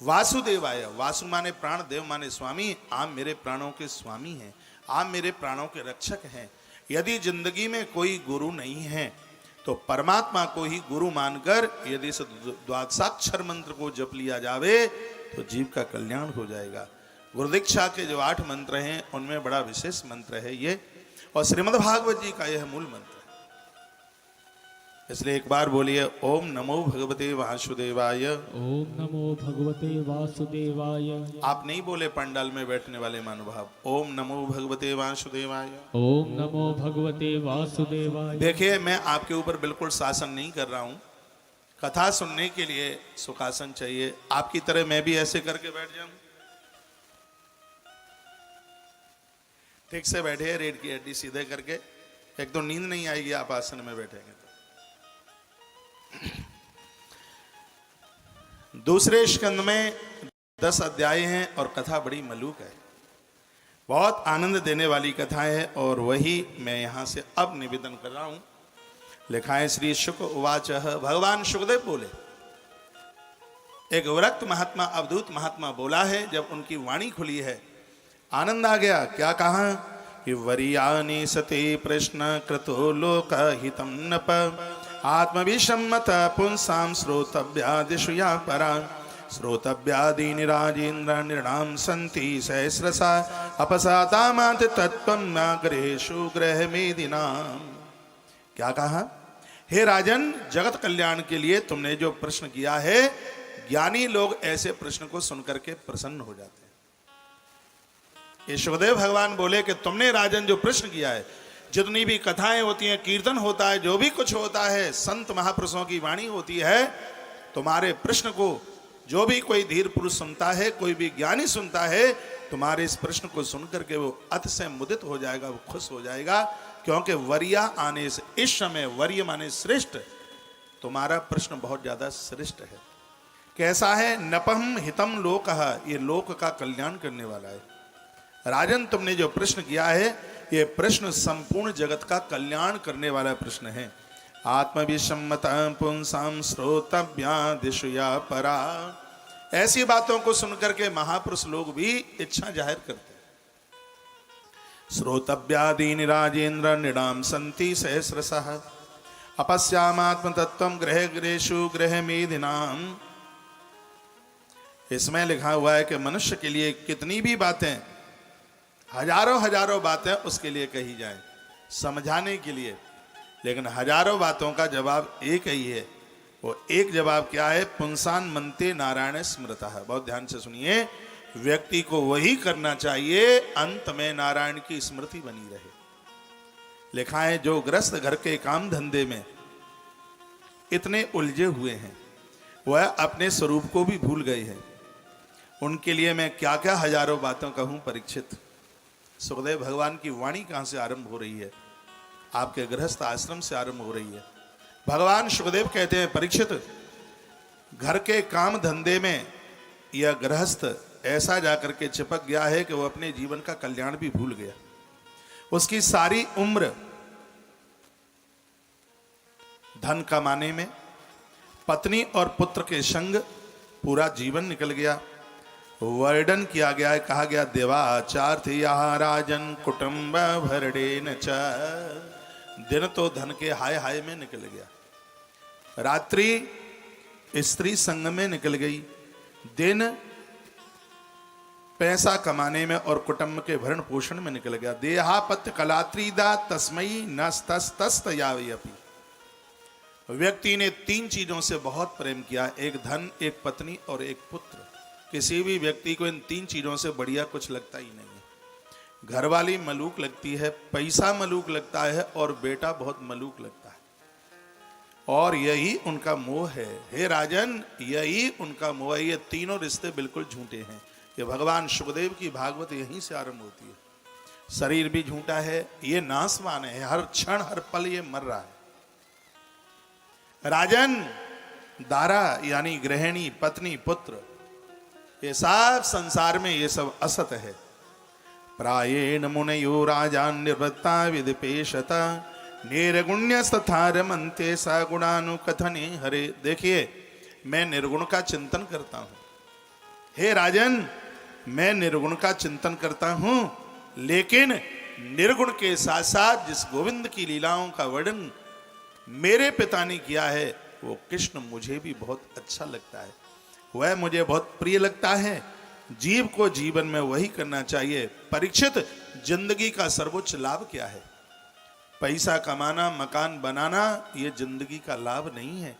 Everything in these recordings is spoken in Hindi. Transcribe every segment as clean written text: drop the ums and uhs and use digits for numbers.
वासुदेवाय, वासु माने प्राण, देव माने स्वामी, आप मेरे प्राणों के स्वामी हैं, आप मेरे प्राणों के रक्षक हैं। यदि जिंदगी में कोई गुरु नहीं है तो परमात्मा को ही गुरु मानकर यदि इस द्वादशाक्षर मंत्र को जप लिया जावे तो जीव का कल्याण हो जाएगा। गुरुदीक्षा के जो 8 मंत्र हैं उनमें बड़ा विशेष मंत्र है ये, और श्रीमद् भागवत जी का यह मूल मंत्र है। इसलिए एक बार बोलिए ओम नमो भगवते वासुदेवाय। ओम नमो भगवते वासुदेवाय। आप नहीं बोले पंडाल में बैठने वाले महानुभाव, ओम नमो भगवते वासुदेवाय। ओम नमो भगवते वासुदेवाय। देखिए मैं आपके ऊपर बिल्कुल शासन नहीं कर रहा हूं, कथा सुनने के लिए सुखासन चाहिए। आपकी तरह मैं भी ऐसे करके बैठ जाऊं? ठीक से बैठे, रीढ़ की हड्डी सीधे करके, एक तो नींद नहीं आएगी आप आसन में बैठेंगे तो। दूसरे स्कंद में 10 अध्याय हैं और कथा बड़ी मलूक है, बहुत आनंद देने वाली कथा है, और वही मैं यहां से अब निवेदन कर रहा हूं। लिखा है श्री शुक उवाच, भगवान शुकदेव बोले, एक विरक्त महात्मा अवधूत महात्मा बोला है, जब उनकी वाणी खुली है आनंद आ गया। क्या कहा कि वरीयानि सते प्रश्न कृतो लोक हितम नप आत्मविषम्मत पुंसां श्रोतव्यादिषु या परा श्रोतव्यादीनि राजेन्द्र निर्णाम सन्ति सहस्रसा अपसातामात तत्त्वं नागरेषु ग्रहमेदिनाम्। क्या कहा? हे राजन, जगत कल्याण के लिए तुमने जो प्रश्न किया है, ज्ञानी लोग ऐसे प्रश्न को सुनकर के प्रसन्न हो जाते हैं। ये शुकदेव भगवान बोले कि तुमने राजन जो प्रश्न किया है, जितनी भी कथाएं होती हैं, कीर्तन होता है, जो भी कुछ होता है, संत महापुरुषों की वाणी होती है, तुम्हारे प्रश्न को जो भी कोई धीर पुरुष सुनता है, कोई भी ज्ञानी सुनता है, तुम्हारे इस प्रश्न को सुनकर के वो अति से मुदित हो जाएगा, वो खुश हो जाएगा। क्योंकि वरिया आने से, इस समय वर्य माने श्रेष्ठ, तुम्हारा प्रश्न बहुत ज्यादा श्रेष्ठ है। कैसा है? नपम हितम लोकः, ये लोक का कल्याण करने वाला है। राजन, तुमने जो प्रश्न किया है, ये प्रश्न संपूर्ण जगत का कल्याण करने वाला प्रश्न है। आत्मविषम्मत पुंसां श्रोतव्यादिषु या परा, ऐसी बातों को सुनकर के महापुरुष लोग भी इच्छा जाहिर करते। श्रोतव्यादीनि राजेन्द्र निडाम सन्ति सहस्रशः अपश्यामात्म तत्त्वं ग्रह ग्रहेषु ग्रहमेदिनाम्। इसमें लिखा हुआ है कि मनुष्य के लिए कितनी भी बातें, हजारों हजारों बातें उसके लिए कही जाएं समझाने के लिए, लेकिन हजारों बातों का जवाब एक ही है। वो एक जवाब क्या है? पुंसान मनते नारायण स्मृतः। बहुत ध्यान से सुनिए, व्यक्ति को वही करना चाहिए अंत में नारायण की स्मृति बनी रहे। लिखा है जो ग्रस्त घर के काम धंधे में इतने उलझे हुए हैं, वह अपने स्वरूप को भी भूल गए हैं। उनके लिए मैं क्या क्या हजारों बातों कहूं परीक्षित। सुखदेव भगवान की वाणी कहां से आरंभ हो रही है? आपके गृहस्थ आश्रम से आरंभ हो रही है। भगवान सुखदेव कहते हैं, परीक्षित, घर के काम धंधे में यह गृहस्थ ऐसा जाकर के चिपक गया है कि वो अपने जीवन का कल्याण भी भूल गया। उसकी सारी उम्र धन कमाने में, पत्नी और पुत्र के संग पूरा जीवन निकल गया। वर्णन किया गया है, कहा गया देवाचार्थ यहाँ राजन कुटुंब भरडेन च। दिन तो धन के हाय हाय में निकल गया, रात्रि स्त्री संग में निकल गई, दिन पैसा कमाने में और कुटुंब के भरण पोषण में निकल गया। देहापत्य कलात्रीदा तस्मयी नस्तस्त यावयपि। व्यक्ति ने 3 चीजों से बहुत प्रेम किया, एक धन, एक पत्नी और एक पुत्र। किसी भी व्यक्ति को इन 3 चीजों से बढ़िया कुछ लगता ही नहीं है। घरवाली मलूक लगती है, पैसा मलूक लगता है, और बेटा बहुत मलूक लगता है, और यही उनका मोह है। हे राजन, यही उनका मोह है। ये तीनों रिश्ते बिल्कुल झूठे हैं। ये भगवान सुखदेव की भागवत यहीं से आरंभ होती है। शरीर भी झूठा है, ये नाशवान है, हर क्षण हर पल ये मर रहा है। राजन, दारा यानी गृहिणी, पत्नी, पुत्र, ये सब संसार में ये सब असत है। प्रायेण मुनयो राजान निर्वृत्ता विदिपेशता निर्गुण्यस्तथा रमन्ते सगुणानुकथने हरे। देखिए, मैं निर्गुण का चिंतन करता हूं, हे राजन, मैं निर्गुण का चिंतन करता हूं, लेकिन निर्गुण के साथ साथ जिस गोविंद की लीलाओं का वर्णन मेरे पिता ने किया है वो कृष्ण मुझे भी बहुत अच्छा लगता है, वह मुझे बहुत प्रिय लगता है। जीव को जीवन में वही करना चाहिए। परीक्षित, जिंदगी का सर्वोच्च लाभ क्या है? पैसा कमाना, मकान बनाना, ये जिंदगी का लाभ नहीं है।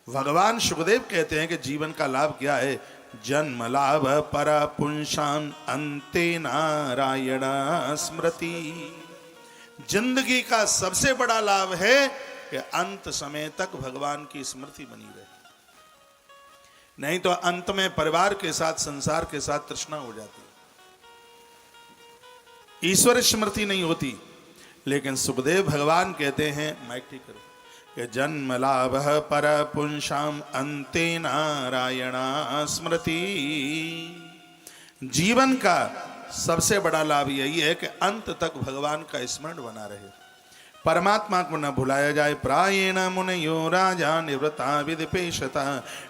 भगवान सुखदेव कहते हैं कि जीवन का लाभ क्या है? जन्म लाभ पर पुंसान अंते नारायण स्मृति। जिंदगी का सबसे बड़ा लाभ है कि अंत समय तक भगवान की स्मृति बनी रहे, नहीं तो अंत में परिवार के साथ, संसार के साथ तृष्णा हो जाती, ईश्वर स्मृति नहीं होती। लेकिन सुखदेव भगवान कहते हैं, माइक ठीक करो, कि जन्म लाभ पर पुंसाम अंते नारायण स्मृति। जीवन का सबसे बड़ा लाभ यही है कि अंत तक भगवान का स्मरण बना रहे, परमात्मा को न भुलाया जाए। प्रायेण मुनयो राजा निवृत्ता विदिपेशता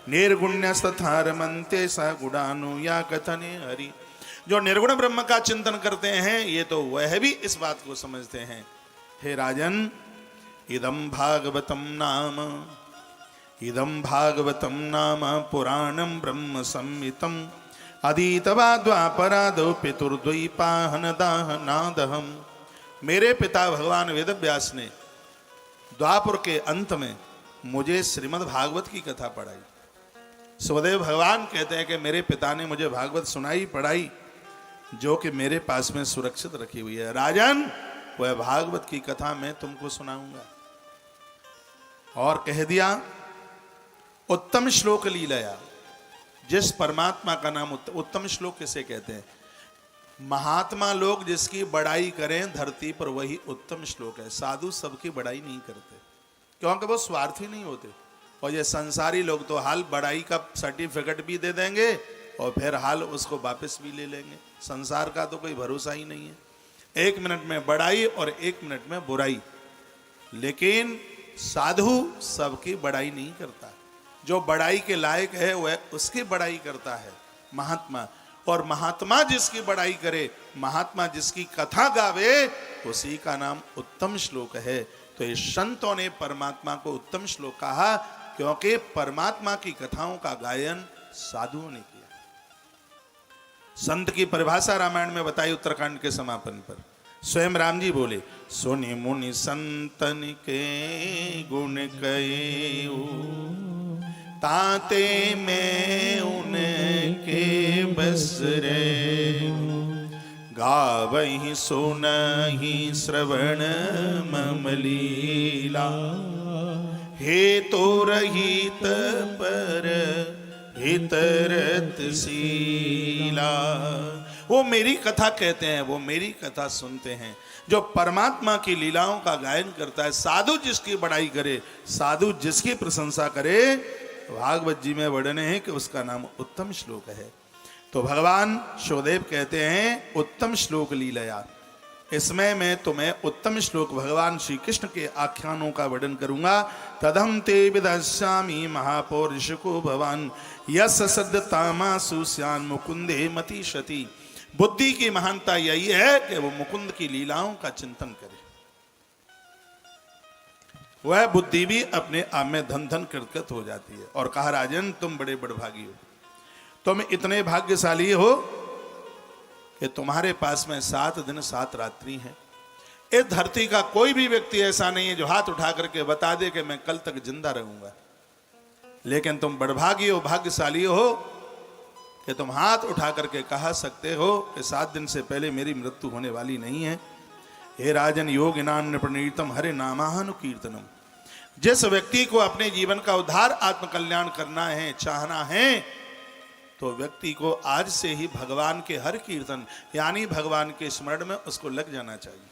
निर्गुण्यस्तथा रमन्ते स गुणानुया कथने हरि। जो निर्गुण ब्रह्म का चिंतन करते हैं, ये तो वह भी इस बात को समझते हैं। हे राजन, इदं भागवतम नाम पुराणं ब्रह्म संहितं अधीतवा द्वापरादौ पितुर्द्वैपाहन दाहनादहम्। मेरे पिता भगवान वेदव्यास ने द्वापर के अंत में मुझे श्रीमद् भागवत की कथा पढ़ाई। सुखदेव भगवान कहते हैं कि मेरे पिता ने मुझे भागवत सुनाई, पढ़ाई, जो कि मेरे पास में सुरक्षित रखी हुई है। राजन, वह भागवत की कथा मैं तुमको सुनाऊंगा। और कह दिया, उत्तम श्लोक लीलाया। जिस परमात्मा का नाम उत्तम श्लोक किसे कहते हैं? महात्मा लोग जिसकी बड़ाई करें धरती पर, वही उत्तम श्लोक है। साधु सबकी बड़ाई नहीं करते, क्योंकि वो स्वार्थी नहीं होते। और ये संसारी लोग तो हाल बड़ाई का सर्टिफिकेट भी दे देंगे और फिर हाल उसको वापस भी ले लेंगे। संसार का तो कोई भरोसा ही नहीं है। 1 मिनट में बड़ाई और 1 मिनट में बुराई। लेकिन साधु सबकी बड़ाई नहीं करता। जो बड़ाई के लायक है वह उसकी बड़ाई करता है, महात्मा। और महात्मा जिसकी बड़ाई करे, महात्मा जिसकी कथा गावे, उसी का नाम उत्तम श्लोक है। तो ये संतों ने परमात्मा को उत्तम श्लोक कहा, क्योंकि परमात्मा की कथाओं का गायन साधुओं ने किया। संत की परिभाषा रामायण में बताई उत्तरकांड के समापन पर। स्वयं राम जी बोले, सुनि मुनि संतन के गुण कहे ताते में उनके बस रे, गावहि सुनहि श्रवण मम लीला, हे तो रहित पर हितरत शीला। वो मेरी कथा कहते हैं, वो मेरी कथा सुनते हैं। जो परमात्मा की लीलाओं का गायन करता है, साधु जिसकी बड़ाई करे, साधु जिसकी प्रशंसा करे, भागवत जी में वर्णन है कि उसका नाम उत्तम श्लोक है। तो भगवान सुखदेव कहते हैं, उत्तम श्लोक लीलया। इसमें मैं तुम्हें उत्तम श्लोक भगवान श्री कृष्ण के आख्यानों का वर्णन करूंगा। तदहम ते विदस्यामि महापौरुष को भवान यस सद्यतामासु स्यान् मुकुंदे मतिशति। बुद्धि की महानता यही है कि वो मुकुंद की लीलाओं का चिंतन करे। वह बुद्धि भी अपने आप में धन धन कृतकृत हो जाती है। और कहा, राजन तुम बड़े बड़भागी हो, तुम इतने भाग्यशाली हो कि तुम्हारे पास में 7 दिन 7 रात्रि हैं। इस धरती का कोई भी व्यक्ति ऐसा नहीं है जो हाथ उठा करके बता दे कि मैं कल तक जिंदा रहूंगा। लेकिन तुम बड़भागी हो, भाग्यशाली हो कि तुम हाथ उठा करके कहा सकते हो कि 7 दिन से पहले मेरी मृत्यु होने वाली नहीं है। हे राजन, योगिनान प्रणीतम हरे नामानुकीर्तनम। जिस व्यक्ति को अपने जीवन का उद्धार, आत्मकल्याण करना है, चाहना है, तो व्यक्ति को आज से ही भगवान के हर कीर्तन यानी भगवान के स्मरण में उसको लग जाना चाहिए।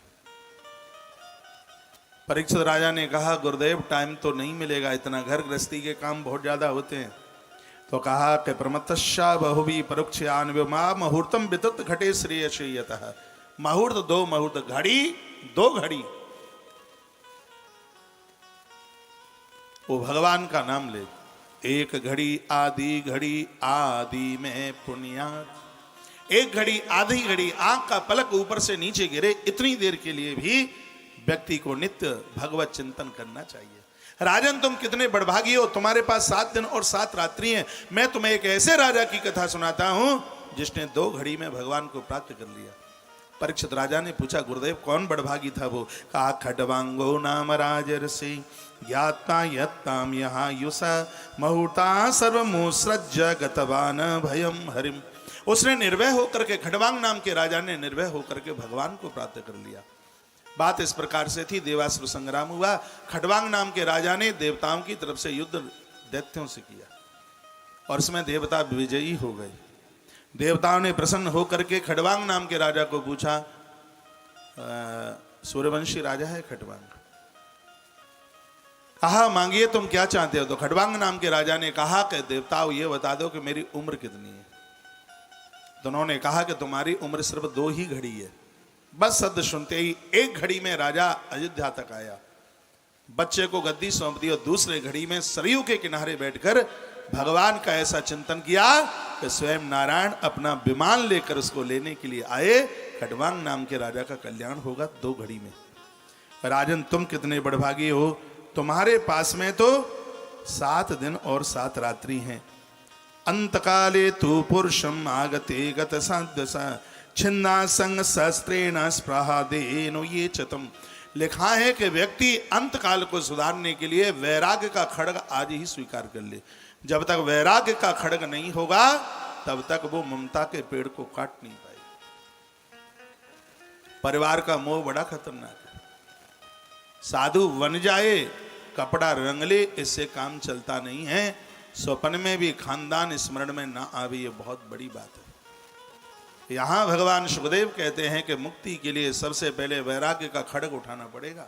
परीक्षित राजा ने कहा, गुरुदेव टाइम तो नहीं मिलेगा, इतना घर गृहस्थी के काम बहुत ज्यादा होते हैं। तो कहा कि प्रमत्तश्या बहुवी परोक्षयान विमा मुहूर्तम वितुत घटे श्रेयशयतः। मुहूर्त 2 मुहूर्त, घड़ी 2 घड़ी, वो भगवान का नाम ले। एक घड़ी आदि में पुण्यात। एक घड़ी आधी घड़ी आंख का पलक ऊपर से नीचे गिरे इतनी देर के लिए भी व्यक्ति को नित्य भगवत चिंतन करना चाहिए। राजन तुम कितने बड़भागी हो, तुम्हारे पास 7 दिन और 7 रात्रि हैं। मैं तुम्हें एक ऐसे राजा की कथा सुनाता हूं जिसने 2 घड़ी में भगवान को प्राप्त कर लिया। परीक्षित राजा ने पूछा, गुरुदेव कौन बड़भागी था वो? कहा, खडवांगो नाम राजर्षि ज्ञाता यत्ताम यहाँ युषा मुहूर्ता सर्वमुसृज गतवान भयम हरिम। उसने निर्भय होकर के, खडवांग नाम के राजा ने निर्भय होकर के भगवान को प्राप्त कर लिया। बात इस प्रकार से थी, देवासुर संग्राम हुआ। खडवांग नाम के राजा ने देवताओं की तरफ से युद्ध दैत्यों से किया और इसमें देवता विजयी हो गए। देवताओं ने प्रसन्न होकर के खडवांग नाम के राजा को पूछा, सूर्यवंशी राजा है खडवांग, कहा मांगिए तुम क्या चाहते हो? तो खडवांग नाम के राजा ने कहा कि देवताओं ये बता दो कि मेरी उम्र कितनी है। तो उन्होंने कहा कि तुम्हारी उम्र सिर्फ 2 ही घड़ी है। बस शब्द सुनते ही 1 घड़ी में राजा अयोध्या तक आया, बच्चे को गद्दी सौंप दी और दूसरे घड़ी में सरयू के किनारे बैठकर भगवान का ऐसा चिंतन किया कि स्वयं नारायण अपना विमान लेकर उसको लेने के लिए आए। खडवांग नाम के राजा का कल्याण होगा 2 घड़ी में। राजन तुम कितने बड़भागी हो, तुम्हारे पास में तो 7 दिन और 7 रात्रि हैं। अंतकाले तु पुरुषम आगते गत सदसा छिन्ना संग शस्त्रेण स्पृहादेनो ये चतम। लिखा है कि व्यक्ति अंतकाल को सुधारने के लिए वैराग्य का खड्ग आज ही स्वीकार कर ले। जब तक वैराग्य का खड्ग नहीं होगा तब तक वो ममता के पेड़ को काट नहीं पाएगा। परिवार का मोह बड़ा खतरनाक है। साधु बन जाए, कपड़ा रंग ले, इससे काम चलता नहीं है। स्वप्न में भी खानदान स्मरण में ना आवे, ये बहुत बड़ी बात है। यहां भगवान सुखदेव कहते हैं कि मुक्ति के लिए सबसे पहले वैराग्य का खड्ग उठाना पड़ेगा।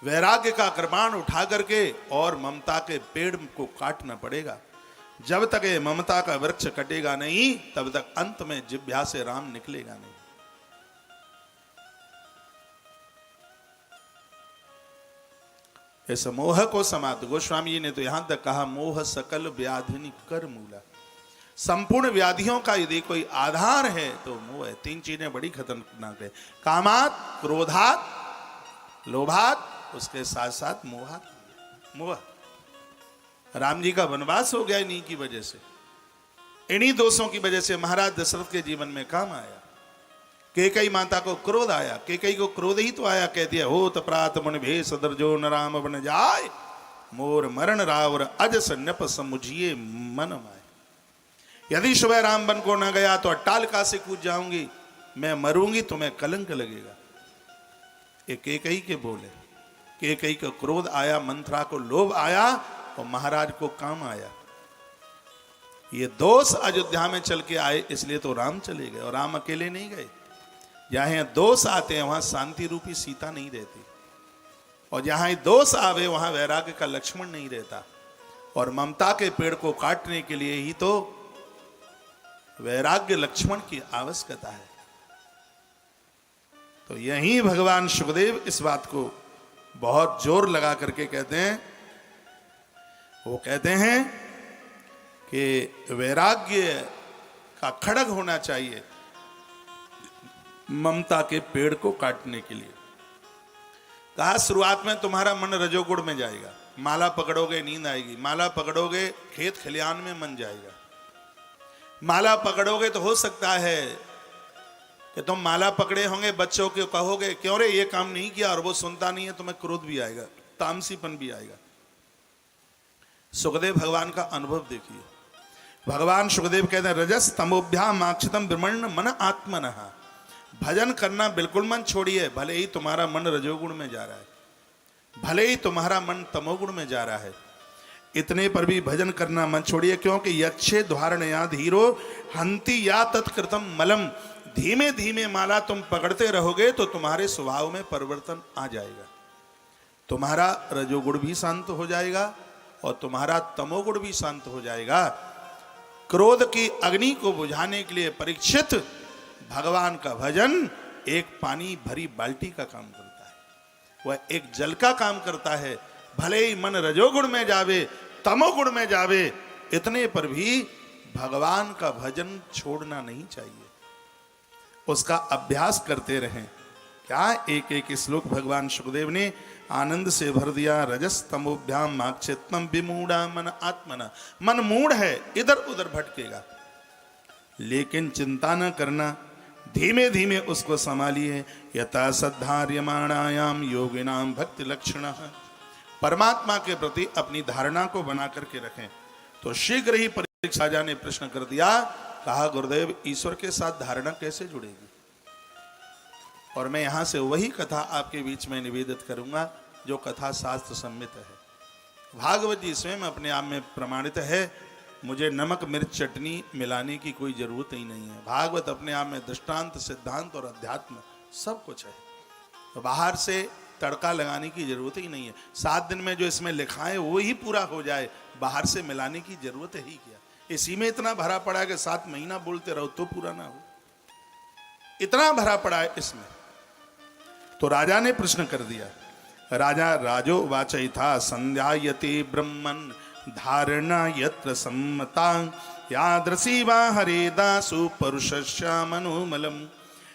वैराग्य का कृपाण उठा करके और ममता के पेड़ को काटना पड़ेगा। जब तक ये ममता का वृक्ष कटेगा नहीं तब तक अंत में जिह्वा से राम निकलेगा नहीं। इस मोह को समाप्त, गोस्वामी जी ने तो यहां तक कहा, मोह सकल व्याधिनि कर मूला। संपूर्ण व्याधियों का यदि कोई आधार है तो मोह है। 3 चीजें बड़ी खतरनाक है, कामात, क्रोधात, लोभात, उसके साथ साथ मोहात। मोह। राम जी का वनवास हो गया इन्हीं की वजह से, इन्हीं दोषों की वजह से महाराज दशरथ के जीवन में काम आया। कैकेयी माता को क्रोध आया, कैकेयी को क्रोध ही तो आया, कह दिया होत प्रात मन भेष दर्जो न राम बन जाय मोर मरण रावर अज सन्नप समुझिए मन माय। यदि सुबह राम बन को न गया तो अट्टालिका से कूद जाऊंगी, मैं मरूंगी, तुम्हें कलंक लगेगा। ये कैकेयी के बोले। कैकेयी को क्रोध आया, मंथरा को लोभ आया और महाराज को काम आया। ये दोष अयोध्या में चल के आए, इसलिए तो राम चले गए और राम अकेले नहीं गए। जहां दोष आते हैं वहां शांति रूपी सीता नहीं रहती, और जहां दोष आवे वहां वैराग्य का लक्ष्मण नहीं रहता। और ममता के पेड़ को काटने के लिए ही तो वैराग्य लक्ष्मण की आवश्यकता है। तो यही भगवान सुखदेव इस बात को बहुत जोर लगा करके कहते हैं। वो कहते हैं कि वैराग्य का खड्ग होना चाहिए ममता के पेड़ को काटने के लिए। कहा शुरुआत में तुम्हारा मन रजोगुण में जाएगा, माला पकड़ोगे नींद आएगी, माला पकड़ोगे खेत खलियान में मन जाएगा, माला पकड़ोगे तो हो सकता है कि तुम माला पकड़े होंगे, बच्चों को कहोगे क्यों रे ये काम नहीं किया, और वो सुनता नहीं है, तुम्हें क्रोध भी आएगा, तामसीपन भी आएगा। सुखदेव भगवान का अनुभव देखिए। भगवान सुखदेव कहते हैं रजस तमोभ्याम आक्षितम ब्रह्मण्य मन आत्मनः। भजन करना बिल्कुल मन छोड़िए, भले ही तुम्हारा मन रजोगुण में जा रहा है, भले ही तुम्हारा मन तमोगुण में जा रहा है, इतने पर भी भजन करना मन छोड़िए, क्योंकि यक्षे धारण या धीरो हंति या तत्कृतम मलम। धीमे धीमे माला तुम पकड़ते रहोगे तो तुम्हारे स्वभाव में परिवर्तन आ जाएगा। तुम्हारा रजोगुण भी शांत हो जाएगा और तुम्हारा तमोगुण भी शांत हो जाएगा। क्रोध की अग्नि को बुझाने के लिए परीक्षित भगवान का भजन एक पानी भरी बाल्टी का काम करता है, वह एक जल का काम करता है। भले ही मन रजोगुण में जावे तमोगुण में जावे, इतने पर भी भगवान का भजन छोड़ना नहीं चाहिए, उसका अभ्यास करते रहें। क्या एक एक श्लोक भगवान सुखदेव ने आनंद से भर दिया। रजस तमोभ्याम माक्षित्तम विमूढ़ा मन आत्मना। मन मूढ़ है, इधर उधर भटकेगा, लेकिन चिंता न करना, धीमे धीमे उसको संभालिए। यथा सद्धार्यमाणायाम योगिनाम भक्ति लक्षण। परमात्मा के प्रति अपनी धारणा को बना करके रखें। तो शीघ्र ही परीक्षा राजा ने प्रश्न कर दिया, कहा गुरुदेव ईश्वर के साथ धारणा कैसे जुड़ेगी? और मैं यहां से वही कथा आपके बीच में निवेदित करूंगा जो कथा शास्त्र सम्मित है। भागवत जी स्वयं अपने आप में प्रमाणित है, मुझे नमक मिर्च चटनी मिलाने की कोई जरूरत ही नहीं है। भागवत अपने आप में दृष्टांत, सिद्धांत और अध्यात्म सब कुछ है, तो बाहर से तड़का लगाने की जरूरत ही नहीं है। 7 दिन में जो इसमें लिखा है वो ही पूरा हो जाए, बाहर से मिलाने की जरूरत ही क्या। इसी में इतना भरा पड़ा है कि 7 महीना बोलते रहो तो पूरा ना हो, इतना भरा पड़ा है इसमें। तो राजा ने प्रश्न कर दिया। राजा राजो वाचय था संध्यायते ब्रह्मन् धारणा यत्र सम्मता यादृशी वा हरेदासु परुषस्या मनोमलम।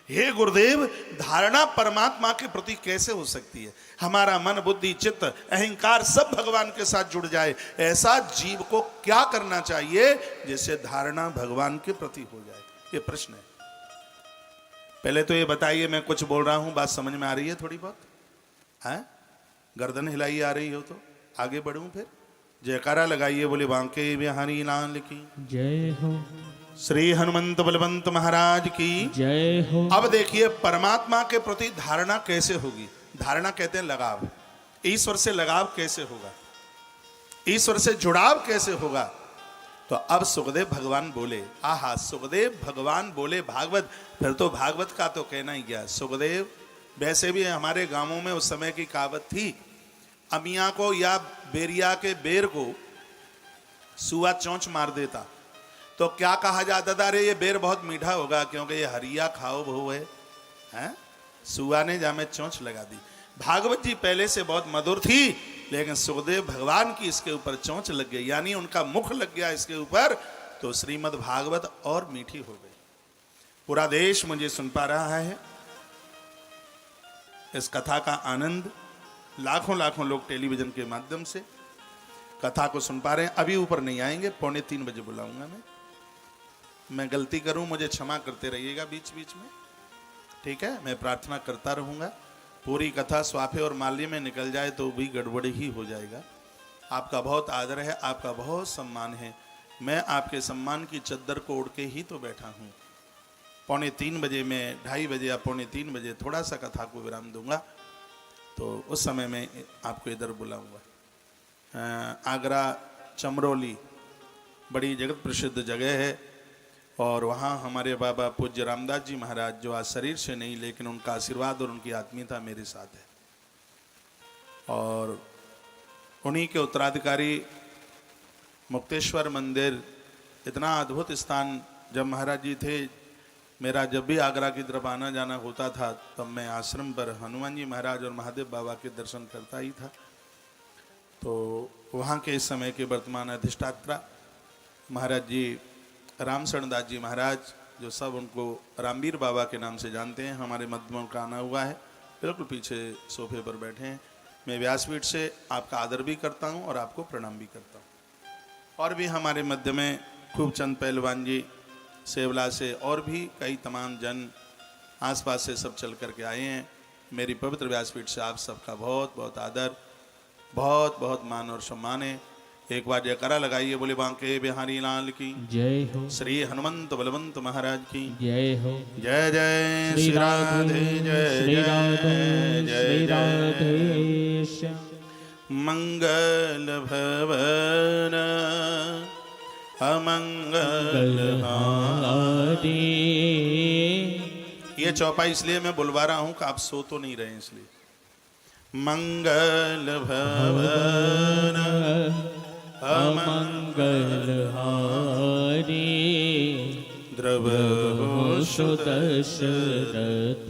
हे गुरुदेव, धारणा परमात्मा के प्रति कैसे हो सकती है? हमारा मन, बुद्धि, चित्त, अहंकार सब भगवान के साथ जुड़ जाए, ऐसा जीव को क्या करना चाहिए जिससे धारणा भगवान के प्रति हो जाए? ये प्रश्न है। पहले तो ये बताइए, मैं कुछ बोल रहा हूं, बात समझ में आ रही है थोड़ी बहुत? है गर्दन हिलाई आ रही हो तो आगे बढ़ूं, फिर जयकारा लगाइए, बोले बांके बिहारी लाल की जय हो, श्री हनुमंत बलवंत महाराज की जय हो। अब देखिए परमात्मा के प्रति धारणा कैसे होगी। धारणा कहते हैं लगाव। ईश्वर से लगाव कैसे होगा, ईश्वर से जुड़ाव कैसे होगा? तो अब सुखदेव भगवान बोले, आहा सुखदेव भगवान बोले भागवत, फिर तो भागवत का तो कहना ही गया। सुखदेव वैसे भी हमारे गांवों में उस समय की कहावत थी, अमिया को या बेरिया के बेर को सुआ चोंच मार देता तो क्या कहा जाता था? अरे ये बेर बहुत मीठा होगा क्योंकि ये हरिया खाओ बहु है, हैं? सुआ ने जामे चोंच लगा दी। भागवत जी पहले से बहुत मधुर थी, लेकिन सुखदेव भगवान की इसके ऊपर चोंच लग गई, यानी उनका मुख लग गया इसके ऊपर, तो श्रीमद् भागवत और मीठी हो गई। पूरा देश मुझे सुन पा रहा है, इस कथा का आनंद लाखों लाखों लोग टेलीविजन के माध्यम से कथा को सुन पा रहे हैं। अभी ऊपर नहीं आएंगे, 2:45 बजे बुलाऊंगा मैं गलती करूं मुझे क्षमा करते रहिएगा बीच बीच में, ठीक है? मैं प्रार्थना करता रहूंगा, पूरी कथा स्वाफे और माल्य में निकल जाए तो भी गड़बड़ ही हो जाएगा। आपका बहुत आदर है, आपका बहुत सम्मान है, मैं आपके सम्मान की चद्दर को ओढ़ के ही तो बैठा हूँ। 2:45 बजे में 2:30 बजे या 2:45 बजे थोड़ा सा कथा को विराम दूंगा, तो उस समय मैं आपको इधर बुलाऊंगा। आगरा चमरौली बड़ी जगत प्रसिद्ध जगह है, और वहाँ हमारे बाबा पूज्य रामदास जी महाराज, जो आज शरीर से नहीं लेकिन उनका आशीर्वाद और उनकी आत्मीयता मेरे साथ है, और उन्हीं के उत्तराधिकारी मुक्तेश्वर मंदिर, इतना अद्भुत स्थान। जब महाराज जी थे, मेरा जब भी आगरा की तरफ आना जाना होता था, तब मैं आश्रम पर हनुमान जी महाराज और महादेव बाबा के दर्शन करता ही था। तो वहाँ के इस समय के वर्तमान अधिष्ठात्रा महाराज जी रामशरण दास जी महाराज, जो सब उनको रामवीर बाबा के नाम से जानते हैं, हमारे मध्य में उनका आना हुआ है, बिल्कुल पीछे सोफे पर बैठे हैं। मैं व्यासपीठ से आपका आदर भी करता हूं और आपको प्रणाम भी करता हूं। और भी हमारे मध्य में खूब चंद पहलवान जी सेवला से, और भी कई तमाम जन आसपास से सब चल करके आए हैं। मेरी पवित्र व्यासपीठ से आप सबका बहुत बहुत आदर, बहुत बहुत मान और सम्मान है। एक बार जयकारा लगाइए, बोले बांके बिहारी लाल की जय हो, श्री हनुमंत बलवंत महाराज की जय हो। जय जय श्री राधे जय श्री राधे, जय श्री जय राधे श्याम। मंगल भवन अमंगल गलहारी। ये चौपाई इसलिए मैं बुलवा रहा हूं कि आप सो तो नहीं रहे, इसलिए। मंगल भवन अमंगल हारी। द्रव सुदशरथ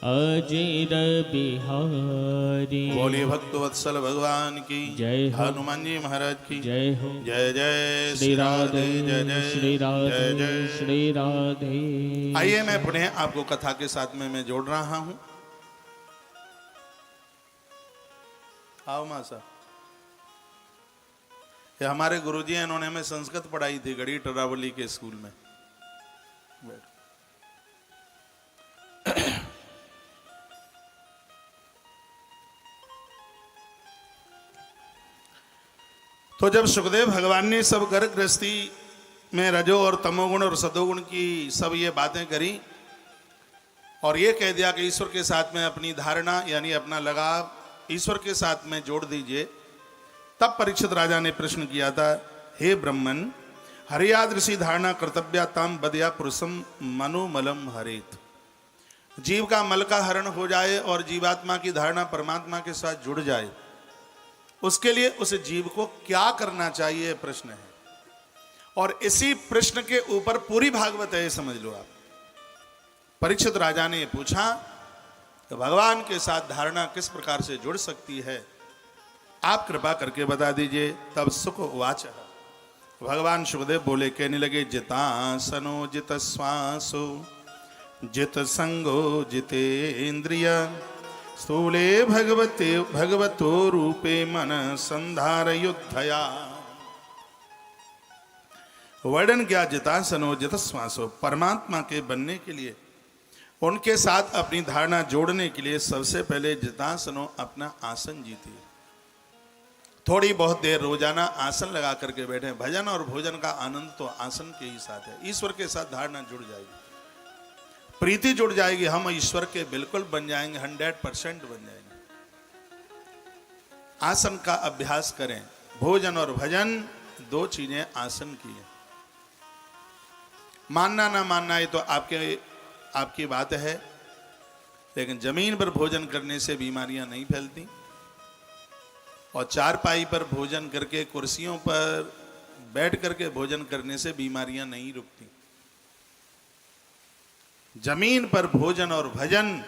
अजीर बिहारी। बोलिए भक्तवत्सल भगवान की जय हो। हनुमान जी महाराज की जय हो। जय जय श्री राधे जय जय श्री राधे जय जय। श्री राधे। आइए मैं पुनः आपको कथा के साथ में मैं जोड़ रहा हूं। आओ मां साहब, ये हमारे गुरुजी हैं, इन्होंने हमें संस्कृत पढ़ाई थी गढ़ी टरावली के स्कूल में। तो जब सुखदेव भगवान ने सब घर गृहस्थी में रजो और तमोगुण और सदोगुण की सब ये बातें करी और ये कह दिया कि ईश्वर के साथ में अपनी धारणा यानी अपना लगाव ईश्वर के साथ में जोड़ दीजिए, तब परीक्षित राजा ने प्रश्न किया था, हे ब्रह्मन, हरियादृषि धारणा कर्तव्या ताम बदया पुरुषम मनोमलम हरेत। जीव का मल का हरण हो जाए और जीवात्मा की धारणा परमात्मा के साथ जुड़ जाए, उसके लिए उस जीव को क्या करना चाहिए, प्रश्न है। और इसी प्रश्न के ऊपर पूरी भागवत है, समझ लो आप। परीक्षित राजा ने पूछा तो भगवान के साथ धारणा किस प्रकार से जुड़ सकती है, आप कृपा करके बता दीजिए। तब सुख उवाच, भगवान सुखदेव बोले, कहने लगे, जितासनो जित श्वासो जित संगो जितेन्द्रिय स्थूले भगवते भगवतो रूपे मन संधार युद्धया। वर्णन क्या, जितासनो जित श्वासो, परमात्मा के बनने के लिए उनके साथ अपनी धारणा जोड़ने के लिए सबसे पहले जितासनो अपना आसन जीतिए। थोड़ी बहुत देर रोजाना आसन लगा करके बैठे। भजन और भोजन का आनंद तो आसन के ही साथ है। ईश्वर के साथ धारणा जुड़ जाएगी, प्रीति जुड़ जाएगी, हम ईश्वर के बिल्कुल बन जाएंगे, 100% बन जाएंगे। आसन का अभ्यास करें। भोजन और भजन दो चीजें आसन की है। मानना ना मानना ये तो आपकी बात है, लेकिन जमीन पर भोजन करने से बीमारियां नहीं फैलती और चारपाई पर भोजन करके, कुर्सियों पर बैठ करके भोजन करने से बीमारियां नहीं रुकती। जमीन पर भोजन और भजन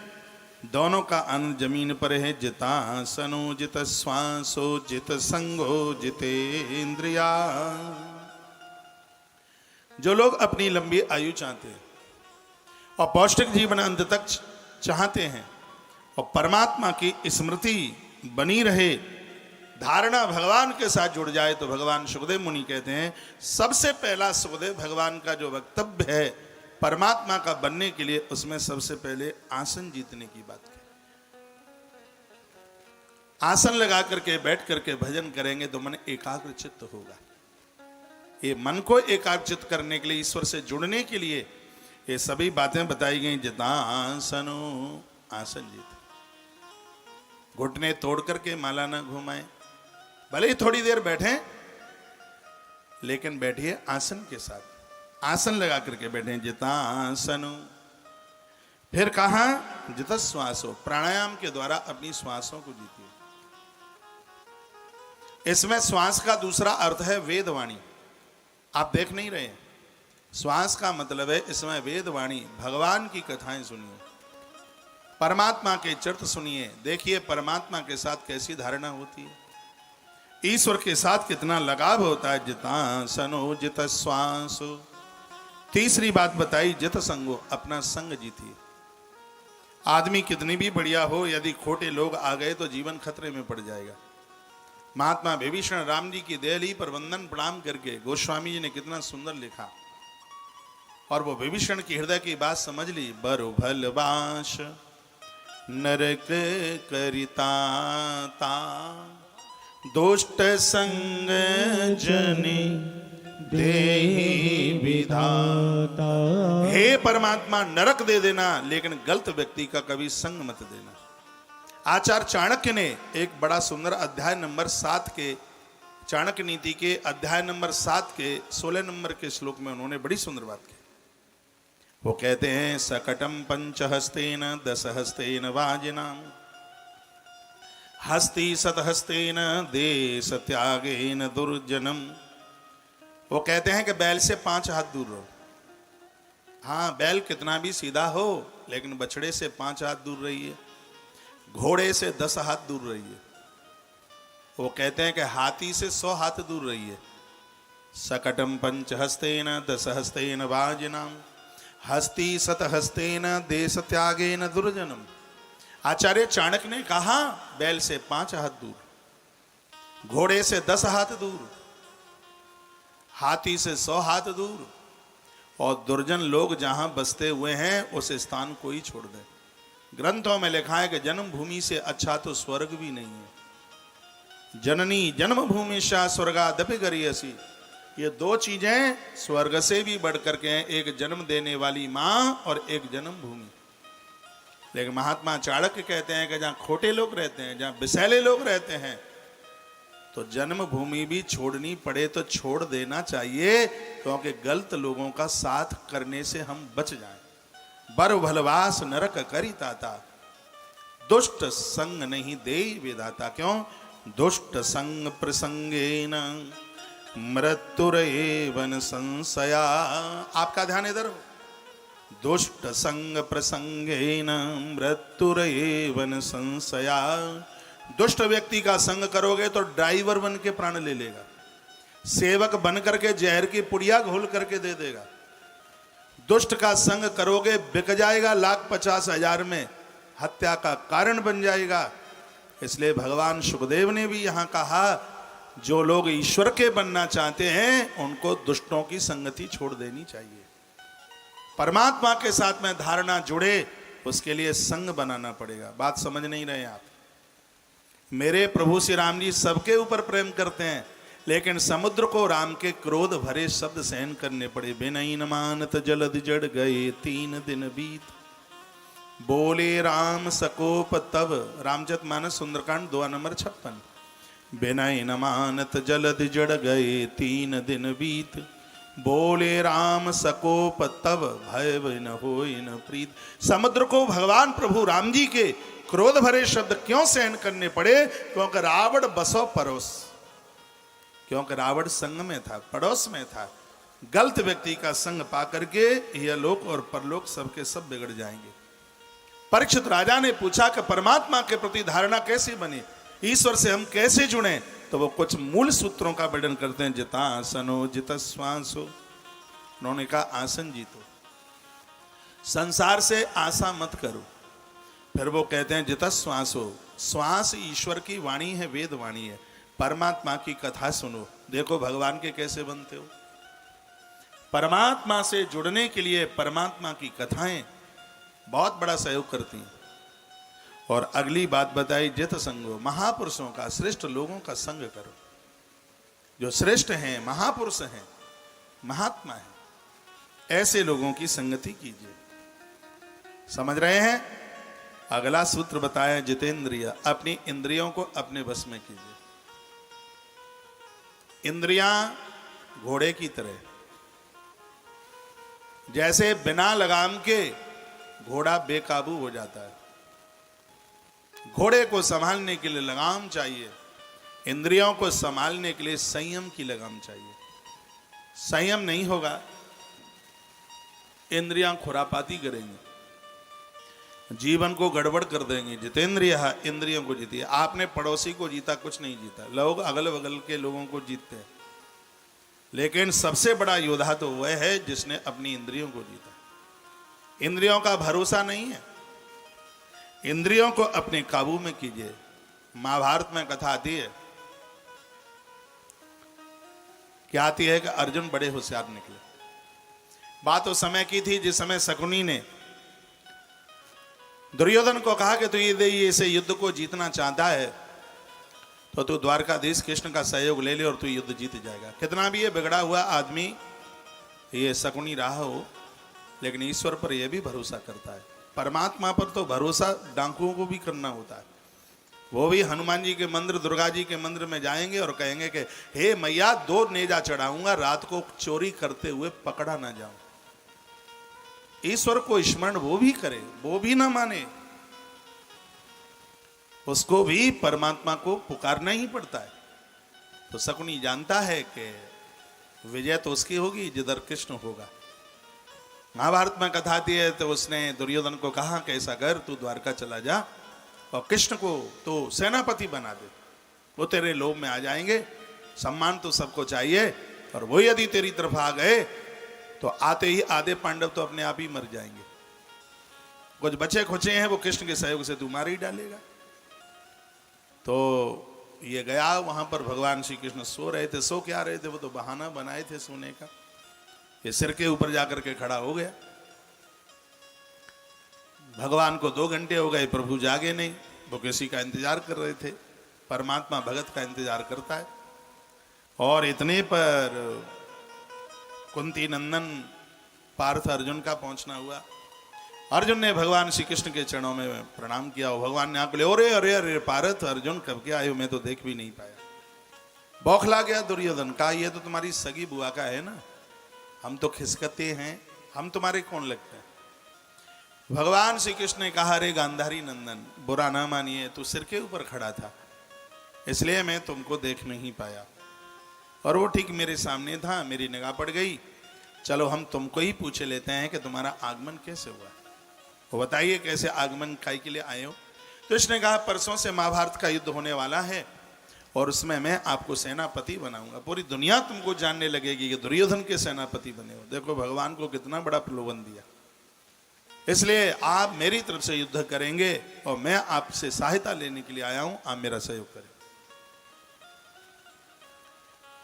दोनों का आनंद जमीन पर है। जितासनो जित श्वासो जित संगो जितेन्द्रिया। जो लोग अपनी लंबी आयु चाहते हैं और पौष्टिक जीवन अंत तक चाहते हैं और परमात्मा की स्मृति बनी रहे, धारणा भगवान के साथ जुड़ जाए, तो भगवान सुखदेव मुनि कहते हैं सबसे पहला सुखदेव भगवान का जो वक्तव्य है परमात्मा का बनने के लिए, उसमें सबसे पहले आसन जीतने की बात है। आसन लगा करके बैठ करके भजन करेंगे तो मन एकाग्र चित्त होगा। ये मन को एकाग्रचित करने के लिए, ईश्वर से जुड़ने के लिए ये सभी बातें बताई गई। जितासनो, आसन जीत, घुटने तोड़ करके माला न घुमाए, भले ही थोड़ी देर बैठें लेकिन बैठिए आसन के साथ, आसन लगा करके बैठे। जितासनो, फिर कहा जित श्वासो, प्राणायाम के द्वारा अपनी श्वासों को जीतिए। इसमें श्वास का दूसरा अर्थ है वेदवाणी। आप देख नहीं रहे, श्वास का मतलब है इसमें वेदवाणी, भगवान की कथाएं सुनिए, परमात्मा के चरित्र सुनिए, देखिए परमात्मा के साथ कैसी धारणा होती है, ईश्वर के साथ कितना लगाव होता है। जितासनो जित श्वासो। तीसरी बात बताई जित संगो, अपना संग जीतिए। आदमी कितनी भी बढ़िया हो, यदि खोटे लोग आ गए तो जीवन खतरे में पड़ जाएगा। महात्मा विभीषण राम जी की देहली पर वंदन प्रणाम करके गोस्वामी जी ने कितना सुंदर लिखा, और वो विभीषण की हृदय की बात समझ ली। बरु भल बाश नरक करिता दुष्ट संग जने देहि विधाता। हे परमात्मा, नरक दे देना लेकिन गलत व्यक्ति का कभी संग मत देना। आचार्य चाणक्य ने एक बड़ा सुंदर अध्याय नंबर 7 के, चाणक्य नीति के अध्याय नंबर 7 के 16 नंबर के श्लोक में उन्होंने बड़ी सुंदर बात की। वो कहते हैं, सकटम पंचहस्तेन दशहस्तेन वाजिनाम हस्ति सतहस्तेन देश त्यागेन दुर्जनम। वो कहते हैं कि बैल से 5 हाथ दूर रहो। हाँ, बैल कितना भी सीधा हो लेकिन बछड़े से 5 हाथ दूर रहिए, घोड़े से 10 हाथ दूर रहिए। वो कहते हैं कि हाथी से 100 हाथ दूर रहिए। सकटम पंच हस्तेन 10 हस्तेन वाजिनाम हस्ती सत हस्तेन देश त्यागेन दुर्जनम। आचार्य चाणक्य ने कहा बैल से 5 हाथ दूर, घोड़े से 10 हाथ दूर, हाथी से 100 हाथ दूर, और दुर्जन लोग जहां बसते हुए हैं उस स्थान को ही छोड़ दे। ग्रंथों में लिखा है कि जन्मभूमि से अच्छा तो स्वर्ग भी नहीं है। जननी जन्मभूमि शाह स्वर्गादपि गरीयसी, ये 2 चीजें स्वर्ग से भी बढ़ करके हैं, एक जन्म देने वाली मां और एक जन्मभूमि। लेकिन महात्मा चाणक्य कहते हैं कि जहां खोटे लोग रहते हैं, जहां विषैले लोग रहते हैं, तो जन्मभूमि भी छोड़नी पड़े तो छोड़ देना चाहिए, क्योंकि गलत लोगों का साथ करने से हम बच जाएं। बर भलवास नरक करी ताता, दुष्ट संग नहीं दे विधाता। क्यों? दुष्ट संग प्रसंगेन मृत्युरेवन संशया। आपका ध्यान इधर हो। दुष्ट संग प्रसंगेन मृत्युरेवन संशया। दुष्ट व्यक्ति का संग करोगे तो ड्राइवर बन के प्राण ले लेगा, सेवक बन करके जहर की पुड़िया घोल करके दे देगा। दुष्ट का संग करोगे बिक जाएगा, 1,50,000 में हत्या का कारण बन जाएगा। इसलिए भगवान सुखदेव ने भी यहां कहा, जो लोग ईश्वर के बनना चाहते हैं उनको दुष्टों की संगति छोड़ देनी चाहिए। परमात्मा के साथ में धारणा जुड़े, उसके लिए संग बनाना पड़ेगा। बात समझ नहीं रहे आप? मेरे प्रभु श्री राम जी सबके ऊपर प्रेम करते हैं, लेकिन समुद्र को राम के क्रोध भरे शब्द सहन करने पड़े। बिनई न मानत जलद जड़ गए 3 दिन बीत, बोले राम सकोप तब। रामचरितमानस सुंदरकांड 2 नंबर 56। बिनई न मानत जलद जड़ गए 3 दिन बीत, बोले राम सकोप तब भय न होय न प्रीत। समुद्र को भगवान प्रभु राम जी के क्रोध भरे शब्द क्यों सहन करने पड़े? क्योंकि रावण बसो पड़ोस, क्योंकि रावण संग में था, पड़ोस में था। गलत व्यक्ति का संग पा करके यह लोक और परलोक सबके सब बिगड़ जाएंगे। परीक्षित राजा ने पूछा कि परमात्मा के प्रति धारणा कैसे बने, ईश्वर से हम कैसे जुड़े? तो वो कुछ मूल सूत्रों का वर्णन करते हैं। जिता आसनो जित श्वासो, उन्होंने कहा आसन जीतो, संसार से आशा मत करो। फिर वो कहते हैं जित श्वासो, श्वास ईश्वर की वाणी है, वेद वाणी है। परमात्मा की कथा सुनो, देखो भगवान के कैसे बनते हो। परमात्मा से जुड़ने के लिए परमात्मा की कथाएं बहुत बड़ा सहयोग करती हैं। और अगली बात बताई, जित संगो, महापुरुषों का, श्रेष्ठ लोगों का संग करो। जो श्रेष्ठ हैं, महापुरुष हैं, महात्मा हैं, ऐसे लोगों की संगति कीजिए। समझ रहे हैं? अगला सूत्र बताया जितेंद्रिय, अपनी इंद्रियों को अपने बस में कीजिए। इंद्रियां घोड़े की तरह, जैसे बिना लगाम के घोड़ा बेकाबू हो जाता है। घोड़े को संभालने के लिए लगाम चाहिए, इंद्रियों को संभालने के लिए संयम की लगाम चाहिए। संयम नहीं होगा, इंद्रियां खुरापाती करेंगी, जीवन को गड़बड़ कर देंगे। जितेंद्रिय, इंद्रियों को जीतिए। आपने पड़ोसी को जीता, कुछ नहीं जीता। लोग अगल बगल के लोगों को जीतते हैं, लेकिन सबसे बड़ा योद्धा तो वह है जिसने अपनी इंद्रियों को जीता। इंद्रियों का भरोसा नहीं है, इंद्रियों को अपने काबू में कीजिए। महाभारत में कथा आती है, क्या आती है कि अर्जुन बड़े होशियार निकले। बात उस समय की थी जिस समय शकुनी ने दुर्योधन को कहा कि तू ये इसे युद्ध को जीतना चाहता है तो तू द्वारकाधीश कृष्ण का सहयोग ले ले और तू युद्ध जीत जाएगा। कितना भी ये बिगड़ा हुआ आदमी, ये शकुनी रहा हो, लेकिन ईश्वर पर यह भी भरोसा करता है। परमात्मा पर तो भरोसा डाकुओं को भी करना होता है। वो भी हनुमान जी के मंदिर, दुर्गा जी के मंदिर में जाएंगे और कहेंगे कि हे मैया 2 नेजा चढ़ाऊंगा, रात को चोरी करते हुए पकड़ा ना जाऊं। ईश्वर को स्मरण वो भी करे, वो भी ना माने, उसको भी परमात्मा को पुकारना ही पड़ता है। तो शकुनी जानता है कि विजय तो उसकी होगी जिधर कृष्ण होगा। महाभारत में कथा आती है तो उसने दुर्योधन को कहा कि ऐसा कर, तू द्वारका चला जा और कृष्ण को तो सेनापति बना दे, वो तेरे लोभ में आ जाएंगे। सम्मान तो सबको चाहिए, और वो यदि तेरी तरफ आ गए तो आते ही आधे पांडव तो अपने आप ही मर जाएंगे। कुछ बचे खुचे हैं वो कृष्ण के सहयोग से तू मार ही डालेगा। तो ये गया वहां पर, भगवान श्री कृष्ण सो रहे थे। सो क्या रहे थे, वो तो बहाना बनाए थे सोने का। ये सिर के ऊपर जाकर के खड़ा हो गया। भगवान को 2 घंटे हो गए, प्रभु जागे नहीं। वो किसी का इंतजार कर रहे थे। परमात्मा भगत का इंतजार करता है। और इतने पर कुंती नंदन पार्थ अर्जुन का पहुंचना हुआ। अर्जुन ने भगवान श्री कृष्ण के चरणों में प्रणाम किया और भगवान ने आंख ले, अरे अरे अरे पार्थ अर्जुन कब के आए हो, मैं तो देख भी नहीं पाया। बौखला गया दुर्योधन का, ये तो तुम्हारी सगी बुआ का है ना, हम तो खिसकते हैं, हम तुम्हारे कौन लगते हैं। भगवान श्री कृष्ण ने कहा, अरे गांधारी नंदन बुरा ना मानिए, तू सिर के ऊपर खड़ा था इसलिए मैं तुमको देख नहीं पाया, और वो ठीक मेरे सामने था, मेरी निगाह पड़ गई। चलो हम तुमको ही पूछे लेते हैं कि तुम्हारा आगमन कैसे हुआ, वो बताइए कैसे आगमन काई के लिए आए हो। तो इसने कहा, परसों से महाभारत का युद्ध होने वाला है और उसमें मैं आपको सेनापति बनाऊंगा। पूरी दुनिया तुमको जानने लगेगी कि दुर्योधन के सेनापति बने हो। देखो भगवान को कितना बड़ा प्रलोभन दिया। इसलिए आप मेरी तरफ से युद्ध करेंगे और मैं आपसे सहायता लेने के लिए आया हूं, आप मेरा सहयोग करें।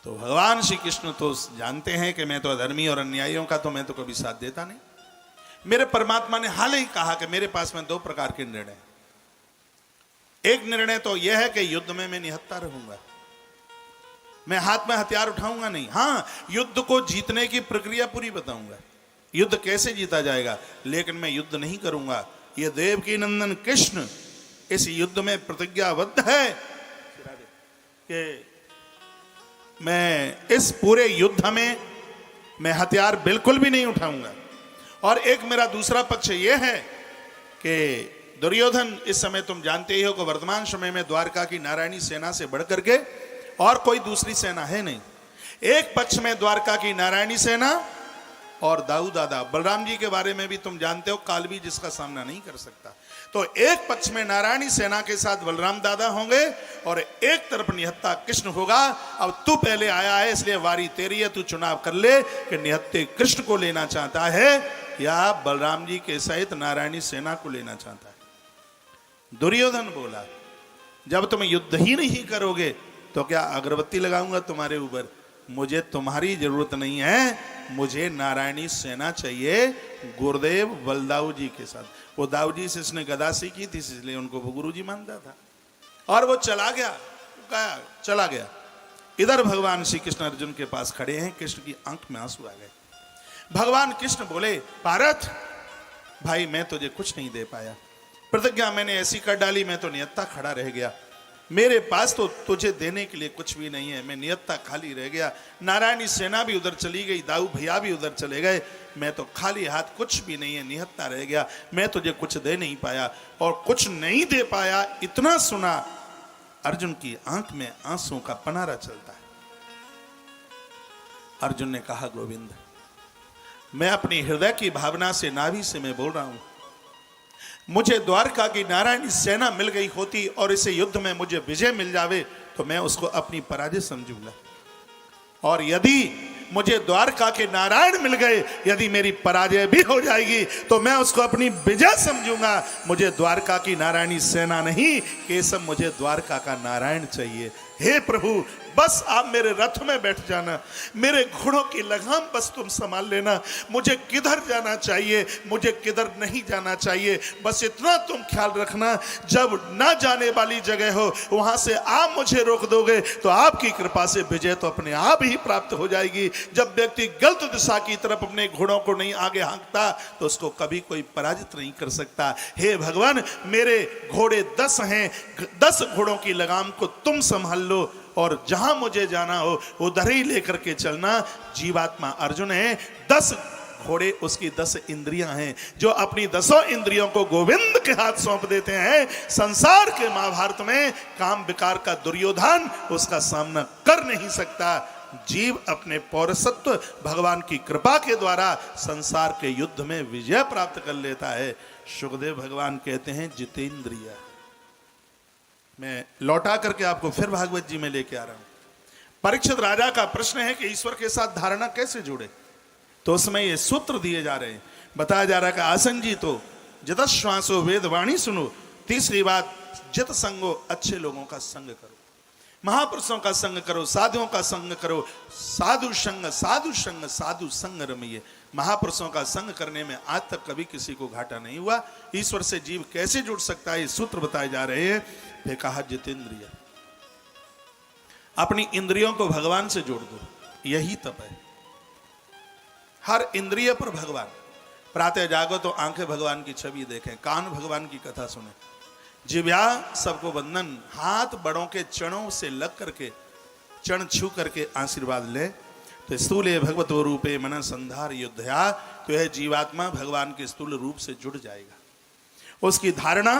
तो भगवान श्री कृष्ण तो जानते हैं कि मैं तो अधर्मी और अन्यायियों का तो मैं तो कभी साथ देता नहीं। मेरे परमात्मा ने हाल ही कहा कि मेरे पास में 2 प्रकार के निर्णय। एक निर्णय तो यह है कि युद्ध में मैं निहत्था रहूंगा, मैं हाथ में हथियार उठाऊंगा नहीं। हां, युद्ध को जीतने की प्रक्रिया पूरी बताऊंगा, युद्ध कैसे जीता जाएगा, लेकिन मैं युद्ध नहीं करूंगा। यह देवकी नंदन कृष्ण इस युद्ध में प्रतिज्ञाबद्ध है कि मैं इस पूरे युद्ध में मैं हथियार बिल्कुल भी नहीं उठाऊंगा। और एक मेरा दूसरा पक्ष यह है कि दुर्योधन, इस समय तुम जानते ही हो कि वर्तमान समय में द्वारका की नारायणी सेना से बढ़कर के और कोई दूसरी सेना है नहीं। एक पक्ष में द्वारका की नारायणी सेना और दाऊ दादा बलराम जी के बारे में भी तुम जानते हो, काल भी जिसका सामना नहीं कर सकता। तो एक पक्ष में नारायणी सेना के साथ बलराम दादा होंगे और एक तरफ निहत्था कृष्ण होगा। अब तू पहले आया है इसलिए वारी तेरी है, तू चुनाव कर ले कि निहत्थे कृष्ण को लेना चाहता है या बलराम जी के सहित नारायणी सेना को लेना चाहता है। दुर्योधन बोला, जब तुम युद्ध ही नहीं करोगे तो क्या अगरबत्ती लगाऊंगा तुम्हारे ऊपर, मुझे तुम्हारी जरूरत नहीं है, मुझे नारायणी सेना चाहिए गुरुदेव बलदाऊ जी के साथ। वो दाऊ जी से इसने गदा सीखी थी इसलिए उनको वो गुरु जी मानता था। और वो चला गया। इधर भगवान श्री कृष्ण अर्जुन के पास खड़े हैं। कृष्ण की आंख में आंसू आ गए। भगवान कृष्ण बोले, पार्थ भाई मैं तुझे कुछ नहीं दे पाया, प्रतिज्ञा मैंने ऐसी कर डाली, मैं तो नियत्ता खड़ा रह गया, मेरे पास तो तुझे देने के लिए कुछ भी नहीं है, मैं नियत्ता खाली रह गया। नारायणी सेना भी उधर चली गई, दाऊ भैया भी उधर चले गए, मैं तो खाली हाथ, कुछ भी नहीं है, निहत्ता रह गया, मैं तुझे कुछ दे नहीं पाया। और कुछ नहीं दे पाया इतना सुना, अर्जुन की आंख में आंसू का पनारा चलता है। अर्जुन ने कहा, गोविंद मैं अपनी हृदय की भावना से, नाभि से मैं बोल रहा हूं, मुझे द्वारका की नारायणी सेना मिल गई होती और इसे युद्ध में मुझे विजय मिल जावे तो मैं उसको अपनी पराजय समझूंगा, और यदि मुझे द्वारका के नारायण मिल गए, यदि मेरी पराजय भी हो जाएगी तो मैं उसको अपनी विजय समझूंगा। मुझे द्वारका की नारायणी सेना नहीं, केशव मुझे द्वारका का नारायण चाहिए। हे प्रभु बस आप मेरे रथ में बैठ जाना, मेरे घोड़ों की लगाम बस तुम संभाल लेना, मुझे किधर जाना चाहिए, मुझे किधर नहीं जाना चाहिए, बस इतना तुम ख्याल रखना। जब ना जाने वाली जगह हो वहां से आप मुझे रोक दोगे तो आपकी कृपा से विजय तो अपने आप ही प्राप्त हो जाएगी। जब व्यक्ति गलत दिशा की तरफ अपने घोड़ों को नहीं आगे हाँकता तो उसको कभी कोई पराजित नहीं कर सकता। हे भगवान मेरे घोड़े 10 हैं, 10 घोड़ों की लगाम को तुम संभाल लो और जहां मुझे जाना हो उधर ही लेकर के चलना। जीवात्मा अर्जुन है, 10 घोड़े उसकी 10 इंद्रियां हैं, जो अपनी 10 इंद्रियों को गोविंद के हाथ सौंप देते हैं। संसार के महाभारत में काम विकार का दुर्योधन उसका सामना कर नहीं सकता। जीव अपने पौरसत्व भगवान की कृपा के द्वारा संसार के युद्ध में विजय प्राप्त कर लेता है। सुखदेव भगवान कहते हैं जितेंद्रिय। मैं लौटा करके आपको फिर भागवत जी में लेके आ रहा हूं। परीक्षित राजा का प्रश्न है कि ईश्वर के साथ धारणा कैसे जुड़े, तो उसमें ये सूत्र दिए जा रहे हैं। बताया जा रहा है कि आसन जी तो जितश्वासो वेद वाणी सुनो। तीसरी बात जित संगो, अच्छे लोगों का संग करो, महापुरुषों का संग करो, साधुओं का संग करो। साधु संग साधु संग रमिए। महापुरुषों का संग करने में आज तक कभी किसी को घाटा नहीं हुआ। ईश्वर से जीव कैसे जुड़ सकता है, ये सूत्र बताए जा रहे हैं। फिर कहा जितेंद्रिय, अपनी इंद्रियों को भगवान से जोड़ दो, यही तप है। हर इंद्रिय पर भगवान। प्रातः जागो तो आंखें भगवान की छवि देखें, कान भगवान की कथा सुने, जिव्या सबको वंदन, हाथ बड़ों के चरणों से लग करके, चरण छू करके आशीर्वाद ले। तो स्थूले भगवतो रूपे मन संधार युद्धया, तो यह जीवात्मा भगवान के स्थूल रूप से जुड़ जाएगा, उसकी धारणा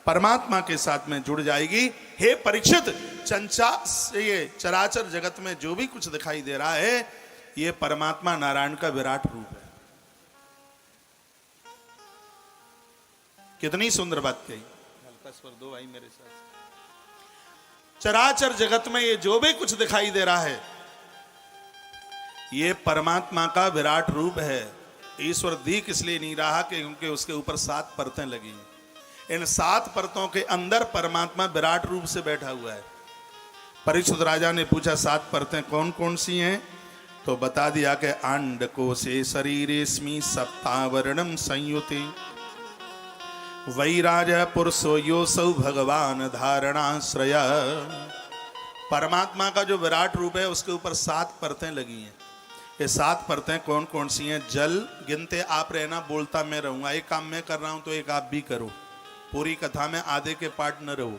परमात्मा के साथ में जुड़ जाएगी। हे परीक्षित, ये चराचर जगत में जो भी कुछ दिखाई दे रहा है, ये परमात्मा नारायण का विराट रूप है। कितनी सुंदर बात कही। हल्का स्वर दो भाई मेरे साथ। चराचर जगत में ये जो भी कुछ दिखाई दे रहा है, ये परमात्मा का विराट रूप है। ईश्वर दिख इसलिए नहीं रहा कि क्योंकि उसके ऊपर 7 परतें लगी हैं। इन 7 परतों के अंदर परमात्मा विराट रूप से बैठा हुआ है। परीक्षित राजा ने पूछा 7 परतें कौन कौन सी हैं, तो बता दिया कि अंड कोशे शरीरेस्मि सप्तावरणम संयुते वैराज पुरुषो योसौ भगवान धारणाश्रय। परमात्मा का जो विराट रूप है उसके ऊपर 7 परतें लगी हैं। ये 7 परतें कौन कौन सी हैं? जल गिनते आप रहना, बोलता मैं रहूंगा। एक काम मैं कर रहा हूं तो एक आप भी करो। पूरी कथा में आधे के पार्ट न रहो,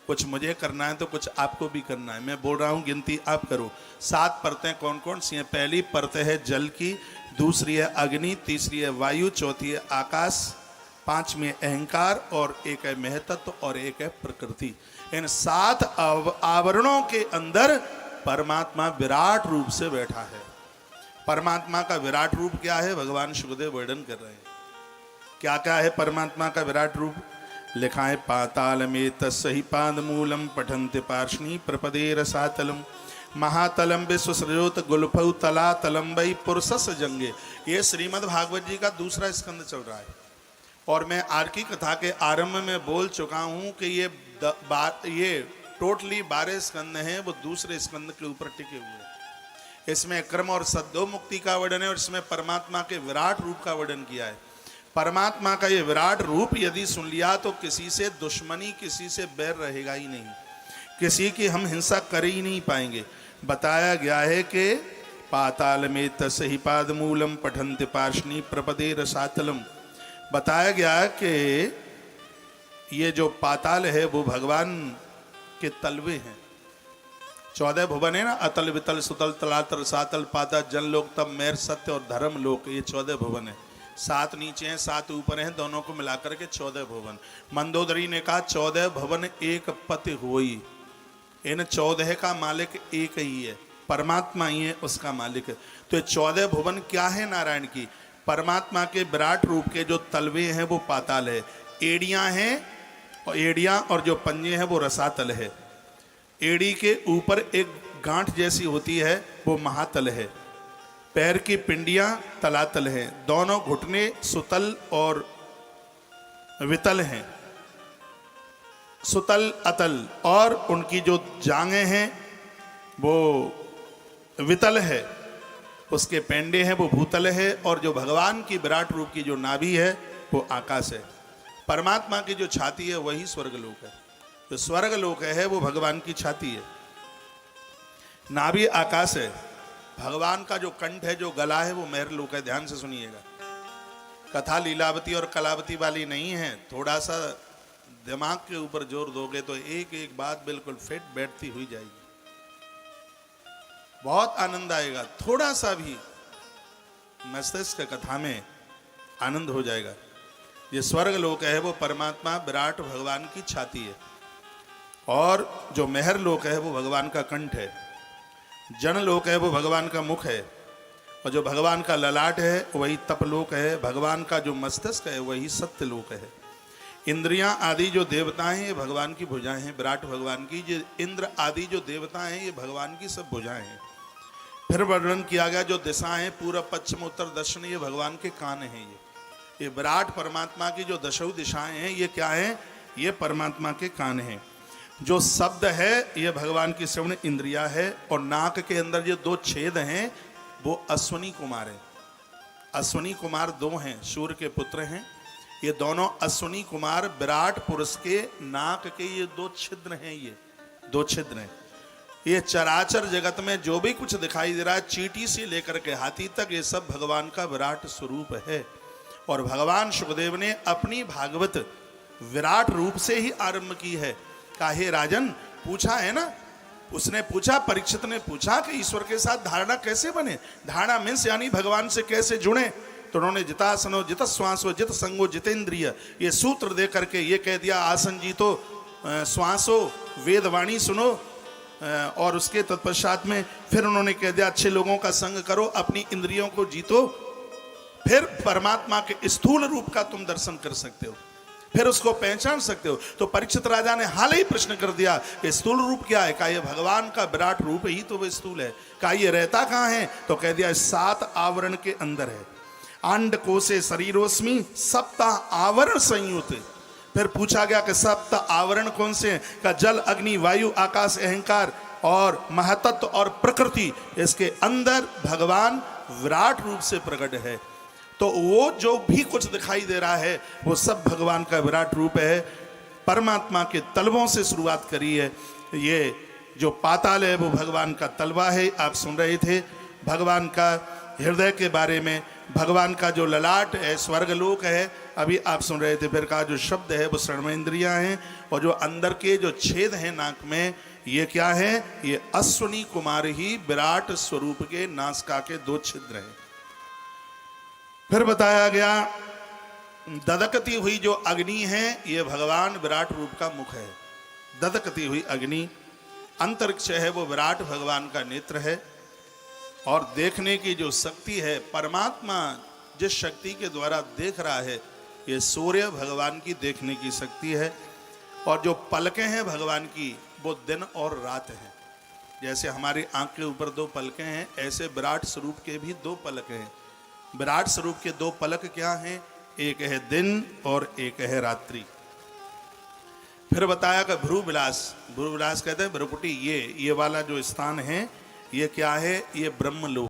कुछ मुझे करना है तो कुछ आपको भी करना है। मैं बोल रहा हूं, गिनती आप करो। 7 परतें कौन कौन सी हैं? पहली परत है जल की, दूसरी है अग्नि, तीसरी है वायु, चौथी है आकाश, 5वीं अहंकार, और एक है महतत्व, और एक है प्रकृति। इन 7 आवरणों के अंदर परमात्मा विराट रूप से बैठा है। परमात्मा का विराट रूप क्या है? भगवान सुखदेव वर्णन कर रहे हैं। क्या क्या है परमात्मा का विराट रूप? लिखा है पाताल में तस्सहि पाद मूलम पठन्ति पार्ष्णी प्रपदे रसातलम महातलम विश्वसृजोत गुल्फौ तला तलम वै पुरुषस जंगे। ये श्रीमद् भागवत जी का दूसरा स्कंद चल रहा है, और मैं आज की कथा के आरंभ में बोल चुका हूं कि ये टोटली 12 स्कंद हैं, वो दूसरे स्कंद के ऊपर टिके हुए हैं। इसमें क्रम और सद्दो मुक्ति का वर्णन है, और इसमें परमात्मा के विराट रूप का वर्णन किया है। परमात्मा का ये विराट रूप यदि सुन लिया तो किसी से दुश्मनी, किसी से बैर रहेगा ही नहीं, किसी की हम हिंसा कर ही नहीं पाएंगे। बताया गया है कि पाताल में तस्सहि पाद मूलम पठन्ति पार्ष्णी प्रपदे रसातलम। बताया गया कि ये जो पाताल है वो भगवान के तलवे हैं। 14 भुवन है ना, अतल वितल सुतल तलातल सातल पाताल जन लोक तप मेर सत्य और धर्म लोक, ये 14 भुवन है। 7 नीचे हैं, 7 ऊपर हैं, दोनों को मिलाकर के 14 भुवन। मंदोदरी ने कहा 14 भुवन एक पति हुई। इन 14 का मालिक एक ही है, परमात्मा ही है उसका मालिक है। तो ये 14 भुवन क्या है? नारायण की परमात्मा के विराट रूप के जो तलवे हैं वो पाताल है, एड़ियां हैं, और एड़ियां और जो पंजे हैं वो रसातल है। एड़ी के ऊपर एक गांठ जैसी होती है वो महातल है, पैर की पिंडियां तलातल हैं, दोनों घुटने सुतल और वितल हैं, सुतल अतल, और उनकी जो जांघें हैं वो वितल है, उसके पेंडे हैं वो भूतल है, और जो भगवान की विराट रूप की जो नाभि है वो आकाश है। परमात्मा की जो छाती है वही स्वर्गलोक है। जो स्वर्गलोक है वो भगवान की छाती है, नाभि आकाश है। भगवान का जो कंठ है, जो गला है, वो महरलोक है। ध्यान से सुनिएगा, कथा लीलावती और कलावती वाली नहीं है। थोड़ा सा दिमाग के ऊपर जोर दोगे तो एक एक बात बिल्कुल फिट बैठती हुई जाएगी, बहुत आनंद आएगा। थोड़ा सा भी मस्तिष्क कथा में आनंद हो जाएगा। ये स्वर्ग लोक है वो परमात्मा विराट भगवान की छाती है, और जो मेहर लोक है वो भगवान का कंठ है। जनलोक है वो भगवान का मुख है, और जो भगवान का ललाट है वही तपलोक है। भगवान का जो मस्तिष्क है वही सत्यलोक है। इंद्रियां आदि जो देवताएं हैं ये भगवान की भुजाएं हैं, विराट भगवान की। जो इंद्र आदि जो देवताएं हैं ये भगवान की सब भुजाएं हैं। फिर वर्णन किया गया जो दिशाएं हैं, पूर्व पश्चिम उत्तर दक्षिण, ये भगवान के कान हैं। ये विराट परमात्मा की जो दशों दिशाएं हैं ये क्या है? ये परमात्मा के कान हैं। जो शब्द है ये भगवान की श्रवण इंद्रिया है, और नाक के अंदर जो दो छेद हैं वो अश्वनी कुमार है। अश्वनी कुमार दो हैं, सूर्य के पुत्र हैं। ये दोनों अश्वनी कुमार विराट पुरुष के नाक के ये दो छिद्र हैं, ये दो छिद्र हैं। ये चराचर जगत में जो भी कुछ दिखाई दे रहा है, चींटी से लेकर के हाथी तक, ये सब भगवान का विराट स्वरूप है। और भगवान सुखदेव ने अपनी भागवत विराट रूप से ही आरंभ की है। काहे राजन, पूछा है ना, उसने पूछा, परीक्षित ने पूछा कि ईश्वर के साथ धारणा कैसे बने, धारणा मीन्स यानी भगवान से कैसे जुड़े। तो उन्होंने जितासनो जित श्वासो जित संगो जितेंद्रिय, ये सूत्र दे करके ये कह दिया, आसन जीतो श्वासो वेदवाणी सुनो, और उसके तत्पश्चात में फिर उन्होंने कह दिया अच्छे लोगों का संग करो, अपनी इंद्रियों को जीतो, फिर परमात्मा के स्थूल रूप का तुम दर्शन कर सकते हो, फिर उसको पहचान सकते हो। तो परीक्षित राजा ने हाल ही प्रश्न कर दिया कि स्थूल रूप क्या है? कहा ये भगवान का विराट रूप ही तो वह स्थूल है। कहा ये रहता कहाँ है? तो कह दिया 7 आवरण के अंदर है। अंड कोशे शरीरोस्मि सप्त आवरण संयुक्त। फिर पूछा गया कि 7 आवरण कौन से हैं? का जल अग्नि वायु आकाश अहंकार और महतत्व और प्रकृति, इसके अंदर भगवान विराट रूप से प्रकट है। तो वो जो भी कुछ दिखाई दे रहा है वो सब भगवान का विराट रूप है। परमात्मा के तलवों से शुरुआत करी है। ये जो पाताल है वो भगवान का तलवा है। आप सुन रहे थे भगवान का हृदय के बारे में, भगवान का जो ललाट है स्वर्गलोक है, अभी आप सुन रहे थे। फिर का जो शब्द है वो श्रवणेंद्रियां हैं, और जो अंदर के जो छेद हैं नाक में, ये क्या है? ये अश्वनी कुमार ही विराट स्वरूप के नासिका के 2 छिद्र हैं। फिर बताया गया ददकती हुई जो अग्नि है ये भगवान विराट रूप का मुख है। ददकती हुई अग्नि अंतरिक्ष है, वो विराट भगवान का नेत्र है। और देखने की जो शक्ति है, परमात्मा जिस शक्ति के द्वारा देख रहा है, ये सूर्य भगवान की देखने की शक्ति है। और जो पलकें हैं भगवान की वो दिन और रात हैं। जैसे हमारी आंख के ऊपर 2 पलकें हैं, ऐसे विराट स्वरूप के भी 2 पलक हैं। विराट स्वरूप के 2 पलक क्या हैं? एक है दिन और एक है रात्रि। फिर बताया कि भ्रू विलास, भ्रू विलास कहते हैं भ्रुकुटी, ये वाला जो स्थान है ये क्या है? ये ब्रह्मलोक।